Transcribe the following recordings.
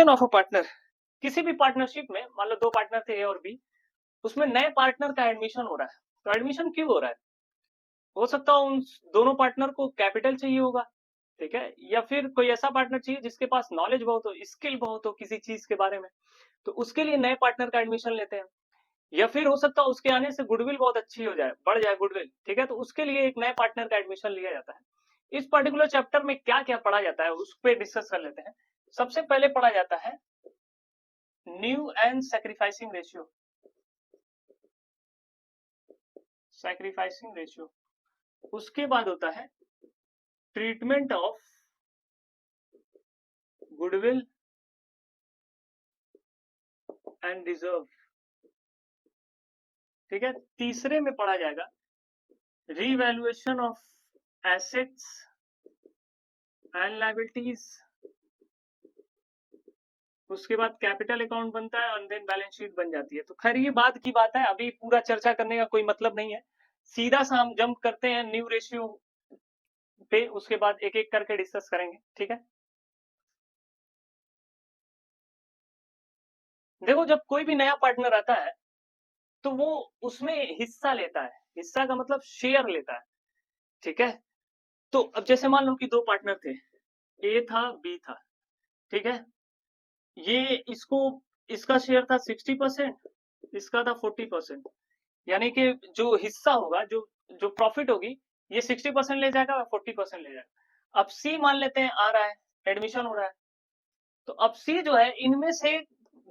Of a partner, किसी भी partnership में मान लो दो पार्टनर थे ए और बी, उसमें नए पार्टनर का एडमिशन हो रहा है। तो एडमिशन क्यों हो रहा है? हो सकता है उन दोनों पार्टनर को कैपिटल चाहिए होगा, ठीक है, या फिर कोई ऐसा पार्टनर चाहिए जिसके पास नॉलेज बहुत हो, स्किल बहुत हो किसी चीज के बारे में, तो उसके लिए नए पार्टनर का एडमिशन लेते हैं। या फिर हो सकता है उसके आने से गुडविल बहुत अच्छी हो जाए, बढ़ जाए गुडविल, ठीक है, तो उसके लिए एक नए पार्टनर का एडमिशन लिया जाता है। इस पर्टिकुलर चैप्टर में क्या क्या पढ़ा जाता है उस पर डिस्कस कर लेते हैं। सबसे पहले पढ़ा जाता है new and sacrificing ratio, sacrificing ratio. उसके बाद होता है treatment of goodwill and reserve, ठीक है। तीसरे में पढ़ा जाएगा revaluation of assets and liabilities. उसके बाद कैपिटल अकाउंट बनता है और देन बैलेंस शीट बन जाती है। तो खैर ये बाद की बात है, अभी पूरा चर्चा करने का कोई मतलब नहीं है, सीधा सा हम जंप करते हैं न्यू रेशियो पे, उसके बाद एक एक करके डिस्कस करेंगे, ठीक है। देखो जब कोई भी नया पार्टनर आता है तो वो उसमें हिस्सा लेता है, हिस्सा का मतलब शेयर लेता है, ठीक है। तो अब जैसे मान लो कि दो पार्टनर थे, ए था बी था, ठीक है। ये इसको इसका शेयर था 60%, इसका था 40%, यानी कि जो हिस्सा होगा, जो जो प्रॉफिट होगी, ये 60% ले जाएगा और 40% ले जाएगा। अब सी मान लेते हैं आ रहा है, एडमिशन हो रहा है, तो अब सी जो है इनमें से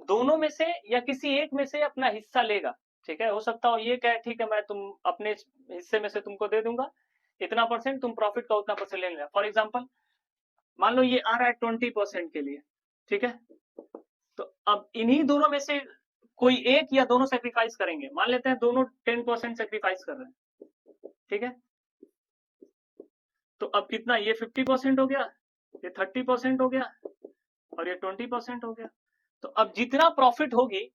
दोनों में से या किसी एक में से अपना हिस्सा लेगा, ठीक है। हो सकता हो ये कहे ठीक है मैं तुम अपने हिस्से में से तुमको दे दूंगा इतना परसेंट, तुम प्रॉफिट का उतना परसेंट ले लेना। फॉर एग्जाम्पल मान लो ये आ रहा है 20% के लिए, ठीक है। तो अब इन्हीं दोनों में से कोई एक या दोनों सेक्रीफाइस करेंगे, मान लेते हैं दोनों 10% सेक्रीफाइस कर रहे हैं, ठीक है। तो अब कितना, ये 50% हो गया, ये 30% हो गया और ये 20% हो गया। तो अब जितना प्रॉफिट होगी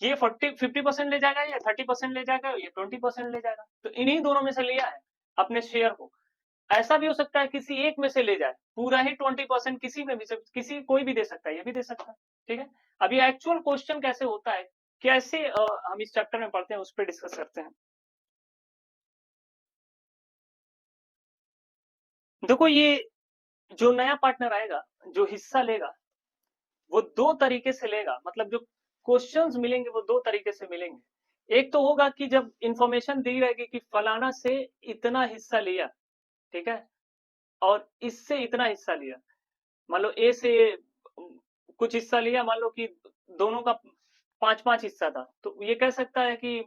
ये 50% ले जाएगा, या 30% ले जाएगा, ये 20% ले जाएगा। तो इन्हीं दोनों में से लिया है अपने शेयर को। ऐसा भी हो सकता है किसी एक में से ले जाए पूरा ही 20%, किसी में भी से किसी कोई भी दे सकता है, ये भी दे सकता है, ठीक है। अब ये एक्चुअल क्वेश्चन कैसे होता है, कैसे हम इस चैप्टर में पढ़ते हैं उस पर डिस्कस करते हैं। देखो ये जो नया पार्टनर आएगा, जो हिस्सा लेगा, वो दो तरीके से लेगा, मतलब जो क्वेश्चंस मिलेंगे वो दो तरीके से मिलेंगे। एक तो होगा कि जब इंफॉर्मेशन दी रहेगी कि फलाना से इतना हिस्सा लिया, ठीक है, और इससे इतना हिस्सा लिया, मान लो ए से कुछ हिस्सा लिया, मान लो कि दोनों का 5-5 हिस्सा था, तो ये कह सकता है कि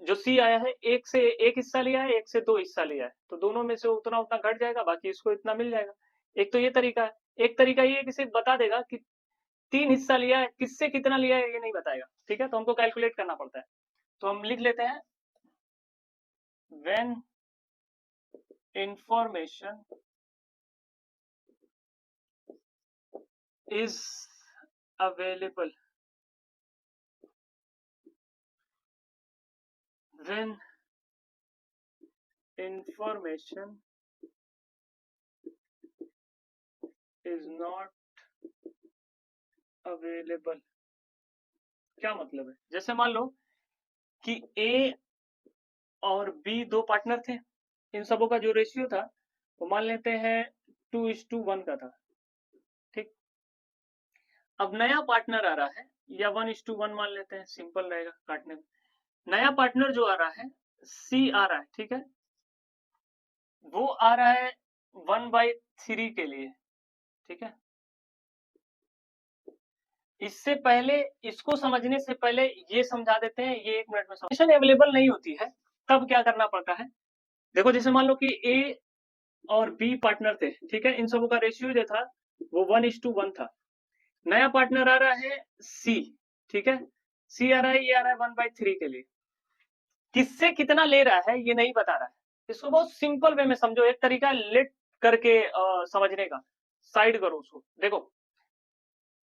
जो सी आया है एक से एक हिस्सा लिया है, एक से दो हिस्सा लिया है, तो दोनों में से उतना उतना घट जाएगा, बाकी इसको इतना मिल जाएगा। एक तो ये तरीका है। एक तरीका ये है कि सिर्फ बता देगा कि 3 हिस्सा लिया है, किससे कितना लिया है ये नहीं बताएगा, ठीक है, तो हमको कैलकुलेट करना पड़ता है। तो हम लिख लेते हैं when information is available, when information is not available. क्या मतलब है, जैसे मान लो कि ए और बी दो पार्टनर थे, इन सबों का जो रेशियो था वो मान लेते हैं 2:1 का था, ठीक। अब नया पार्टनर आ रहा है, या 1:1 मान लेते हैं, सिंपल रहेगा काटने में। नया पार्टनर जो आ रहा है, सी आ रहा है, ठीक है, वो आ रहा है 1/3 के लिए, ठीक है। इससे पहले, इसको समझने से पहले ये समझा देते हैं, ये 1 मिनट में समझ। अवेलेबल नहीं होती है तब क्या करना पड़ता है, देखो जैसे मान लो कि ए और बी पार्टनर थे, ठीक है, इन सबों का रेशियो जो था वो 1:1 था। नया पार्टनर आ रहा है सी, ठीक है, सी आ रहा है, ये आ रहा है 1/3 के लिए। किससे कितना ले रहा है ये नहीं बता रहा है, इसको बहुत सिंपल वे में समझो। एक तरीका लेट करके समझने का, साइड करो उसको, देखो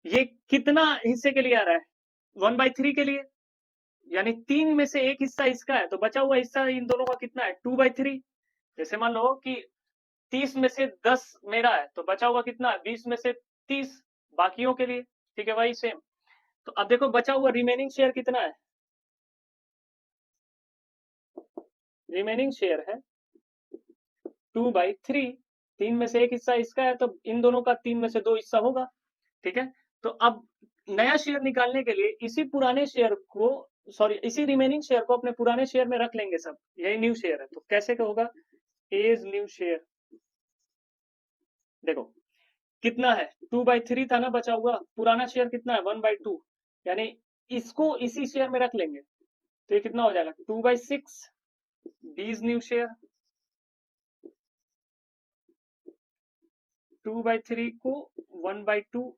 ये कितना हिस्से के लिए आ रहा है, 1/3 के लिए, यानी 3 में से एक हिस्सा इसका है, तो बचा हुआ हिस्सा इन दोनों का कितना है, 2/3। जैसे मान लो कि 30 में से 10 मेरा है, तो बचा हुआ कितना है, 20 में से 30 बाकियों के लिए, ठीक है, वही सेम। तो अब देखो बचा हुआ रिमेनिंग शेयर कितना है, रिमेनिंग शेयर है 2/3, 3 में से एक हिस्सा इसका है, तो इन दोनों का 3 में से 2 हिस्सा होगा, ठीक है। तो अब नया शेयर निकालने के लिए इसी पुराने शेयर को, सॉरी इसी रिमेनिंग शेयर को अपने पुराने शेयर में रख लेंगे सब, यही न्यू शेयर है। तो कैसे का होगा, एज न्यू शेयर। देखो कितना है, 2/3 था ना बचा हुआ, पुराना शेयर कितना है 1/2, यानी इसको इसी शेयर में रख लेंगे, तो ये कितना हो जाएगा 2/6, बीज न्यू शेयर। 2/3 को 1/2,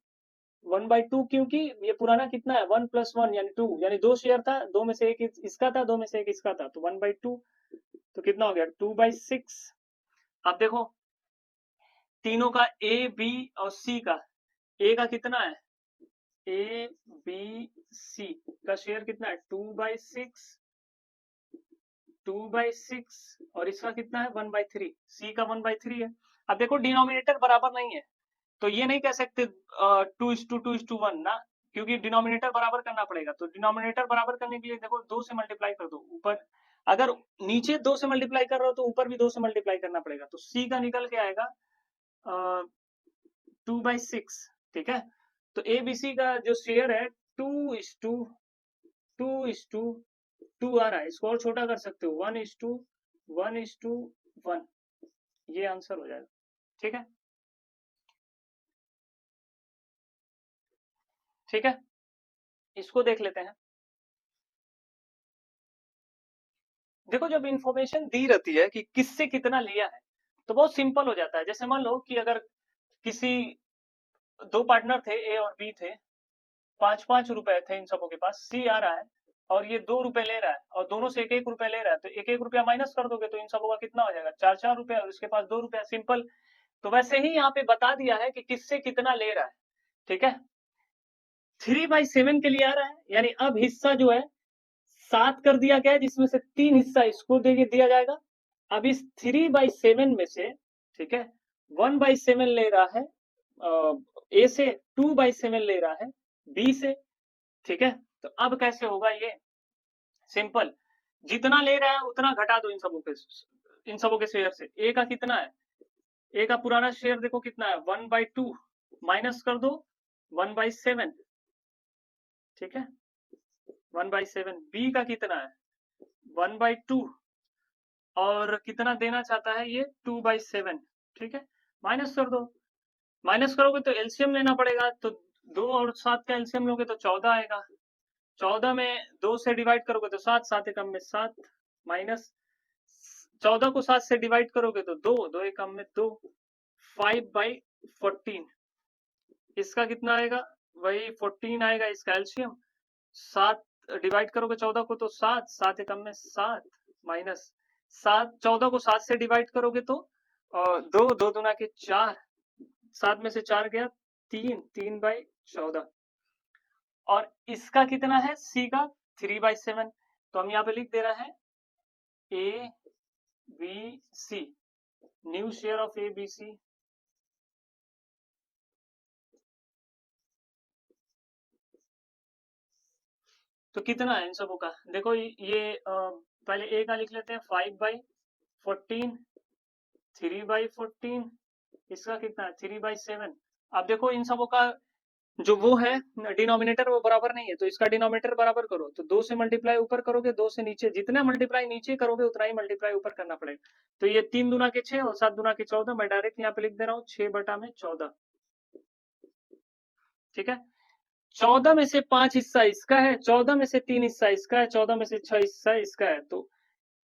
1/2 क्योंकि ये पुराना कितना है 1 + 1 यानी 2, यानी 2 शेयर था, 2 में से एक इसका था, 2 में से एक इसका था, तो 1/2, तो कितना हो गया 2/6। अब देखो तीनों का ए बी और सी का, ए का कितना है, ए बी सी का शेयर कितना है 2/6, 2/6, और इसका कितना है 1/3, सी का 1/3 है। अब देखो डिनोमिनेटर बराबर नहीं है, तो ये नहीं कह सकते 2:2:1 ना, क्योंकि डिनोमिनेटर बराबर करना पड़ेगा। तो डिनोमिनेटर बराबर करने के लिए देखो 2 से मल्टीप्लाई कर दो, ऊपर अगर नीचे 2 से मल्टीप्लाई कर रहे हो तो ऊपर भी 2 से मल्टीप्लाई करना पड़ेगा, तो सी का निकल के आएगा 2/6, ठीक है। तो ए बी सी का जो शेयर है 2:2 आ रहा है, इसको और छोटा कर सकते हो 1:1:1, ये आंसर हो जाएगा, ठीक है, ठीक है। इसको देख लेते हैं। देखो जब इंफॉर्मेशन दी रहती है कि किससे कितना लिया है, तो बहुत सिंपल हो जाता है। जैसे मान लो कि अगर किसी दो पार्टनर थे, ए और बी थे, 5-5 रुपए थे इन सबों के पास, सी आ रहा है और ये 2 रुपए ले रहा है और दोनों से 1-1 रुपए ले रहा है, तो 1-1 रुपया माइनस कर दोगे तो इन सबों का कितना हो जाएगा 4-4 रुपए, और इसके पास 2 रुपया, सिंपल। तो वैसे ही यहाँ पे बता दिया है कि किससे कितना ले रहा है, ठीक है। 3/7 के लिए आ रहा है, यानी अब हिस्सा जो है 7 कर दिया गया है, जिसमें से 3 हिस्सा इसको दिया जाएगा। अब इस 3/7 में से, ठीक है, 1/7 ले रहा है ए से, 2/7 ले रहा है बी से, ठीक है। तो अब कैसे होगा ये, सिंपल, जितना ले रहा है उतना घटा दो इन सबों के शेयर से। ए का कितना है, ए का पुराना शेयर देखो कितना है 1/2, माइनस कर दो 1/7, ठीक है, 1/7। बी का कितना है 1/2, और कितना देना चाहता है ये 2/7, ठीक है, माइनस कर दो। माइनस करोगे तो एलसीएम लेना पड़ेगा, तो 2 और 7 का एलसीएम लोगे तो 14 आएगा। 14 में 2 से डिवाइड करोगे तो 7, 7 एकम में 7, माइनस 14 को 7 से डिवाइड करोगे तो 2, 2 एकम में 2, 5/14। इसका कितना आएगा, वही 14 आएगा इसका एलसीएम। 7 डिवाइड करोगे 14 को तो 7, 7 एकम में 7, माइनस 7, 14 को 7 से डिवाइड करोगे तो 2, 2 दूना के 4, 7 में से 4 गया 3, 3/14। और इसका कितना है सी का 3/7, तो हम यहाँ पे लिख दे रहे हैं A B C, new share of A B C. तो कितना है इन सबों का, देखो ये पहले ए का लिख लेते हैं 5/14, 3/14, इसका कितना है 3/7। अब देखो इन सबों का जो वो है डिनोमिनेटर वो बराबर नहीं है, तो इसका डिनोमिनेटर बराबर करो, तो 2 से मल्टीप्लाई ऊपर करोगे, 2 से नीचे, जितना मल्टीप्लाई नीचे करोगे उतना ही मल्टीप्लाई ऊपर करना पड़ेगा। तो ये 3 दूना के 6 और 7 दूना के 14, मैं डायरेक्ट यहाँ पे लिख दे रहा हूँ 6/14, ठीक है। 14 में से 5 हिस्सा इसका है, 14 में से 3 हिस्सा इसका है, 14 में से 6 हिस्सा इसका है, तो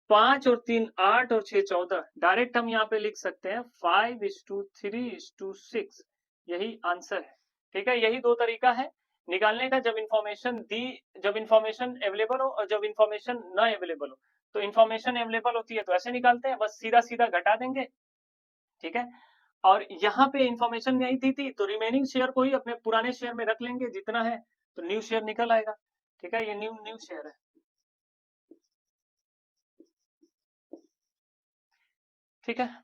5 और 3 8 और 6 14, डायरेक्ट हम यहाँ पे लिख सकते हैं 5:3:6, यही आंसर है, ठीक है। यही दो तरीका है निकालने का, जब इंफॉर्मेशन अवेलेबल हो और जब इंफॉर्मेशन न अवेलेबल हो। तो इंफॉर्मेशन अवेलेबल होती है तो ऐसे निकालते हैं, बस सीधा सीधा घटा देंगे, ठीक है। और यहाँ पे इंफॉर्मेशन नहीं दी थी तो रिमेनिंग शेयर को ही अपने पुराने शेयर में रख लेंगे जितना है, तो न्यू शेयर निकल आएगा, ठीक है। ये न्यू शेयर है, ठीक है।